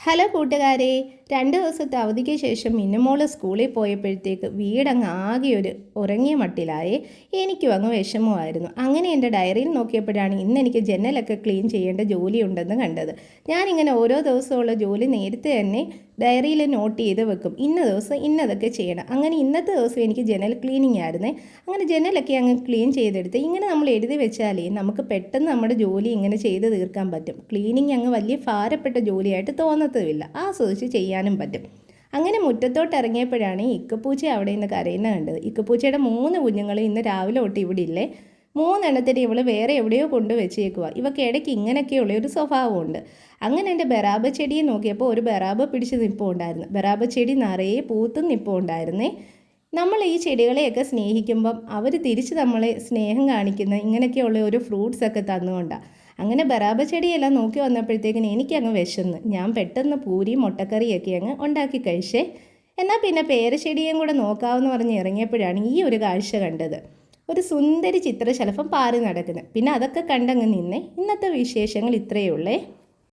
Hello കൂട്ടുകാരെ, 2 ദിവസത്തെ അവധിക്ക് ശേഷം മിന്നുമോള് സ്കൂളിൽ പോയപ്പോഴത്തേക്ക് വീടങ്ങ് ആകെ ഒരു ഉറങ്ങിയ മട്ടിലായേ. എനിക്കും അങ്ങ് വിഷമമായിരുന്നു. അങ്ങനെ എൻ്റെ ഡയറിയിൽ നോക്കിയപ്പോഴാണ് ഇന്ന് എനിക്ക് ജനലൊക്കെ ക്ലീൻ ചെയ്യേണ്ട ജോലി ഉണ്ടെന്ന് കണ്ടത്. ഞാനിങ്ങനെ ഓരോ ദിവസമുള്ള ജോലി നേരത്തെ തന്നെ ഡയറിയിൽ നോട്ട് ചെയ്ത് വെക്കും. ഇന്ന ദിവസം ഇന്നതൊക്കെ ചെയ്യണം. അങ്ങനെ ഇന്നത്തെ ദിവസം എനിക്ക് ജനൽ ക്ലീനിങ് ആയിരുന്നേ. അങ്ങനെ ജനലൊക്കെ അങ്ങ് ക്ലീൻ ചെയ്തെടുത്ത് ഇങ്ങനെ നമ്മൾ എഴുതി വെച്ചാലേ നമുക്ക് പെട്ടെന്ന് നമ്മുടെ ജോലി ഇങ്ങനെ ചെയ്ത് തീർക്കാൻ പറ്റും. ക്ലീനിങ് അങ്ങ് വലിയ ഭാരപ്പെട്ട ജോലിയായിട്ട് തോന്നത്തുമില്ല, ആസ്വദിച്ച് ചെയ്യാനും പറ്റും. അങ്ങനെ മുറ്റത്തോട്ട് ഇറങ്ങിയപ്പോഴാണ് ഈ ഇക്കപ്പൂച്ച അവിടെ നിന്ന് കരയുന്നത് കണ്ടത്. ഇക്കപ്പൂച്ചയുടെ 3 കുഞ്ഞുങ്ങൾ ഇന്ന് രാവിലെ തൊട്ട് ഇവിടെ ഇല്ലേ. 3 ഇവൾ വേറെ എവിടെയോ കൊണ്ട് വെച്ചേക്കുക. ഇവക്ക് ഇടയ്ക്ക് ഇങ്ങനെയൊക്കെയുള്ള ഒരു സ്വഭാവമുണ്ട്. അങ്ങനെ എൻ്റെ ബറാബ ചെടിയെ നോക്കിയപ്പോൾ ഒരു ബറാബ പിടിച്ച് നിൽപ്പുണ്ടായിരുന്നു. ബറാബ ചെടി നിറയെ പൂത്തും നിൽപ്പുണ്ടായിരുന്നേ. നമ്മൾ ഈ ചെടികളെയൊക്കെ സ്നേഹിക്കുമ്പം അവർ തിരിച്ച് നമ്മളെ സ്നേഹം കാണിക്കുന്ന ഇങ്ങനെയൊക്കെയുള്ള ഒരു ഫ്രൂട്ട്സൊക്കെ തന്നുകൊണ്ടാണ്. അങ്ങനെ ബറാബ ചെടിയെല്ലാം നോക്കി വന്നപ്പോഴത്തേക്കിന് എനിക്കങ്ങ് വിശന്ന് ഞാൻ പെട്ടെന്ന് പൂരിയും മുട്ടക്കറിയൊക്കെ അങ്ങ് ഉണ്ടാക്കി കഴിച്ചേ. എന്നാൽ പിന്നെ പേരച്ചെടിയും കൂടെ നോക്കാമെന്ന് പറഞ്ഞ് ഇറങ്ങിയപ്പോഴാണ് ഈ ഒരു കാഴ്ച കണ്ടത്. ഒരു സുന്ദരി ചിത്രശലഭം പാറി നടക്കുന്നത്. പിന്നെ അതൊക്കെ കണ്ടങ്ങ് നിന്നേ. ഇന്നത്തെ വിശേഷങ്ങൾ ഇത്രയേ ഉള്ളേ.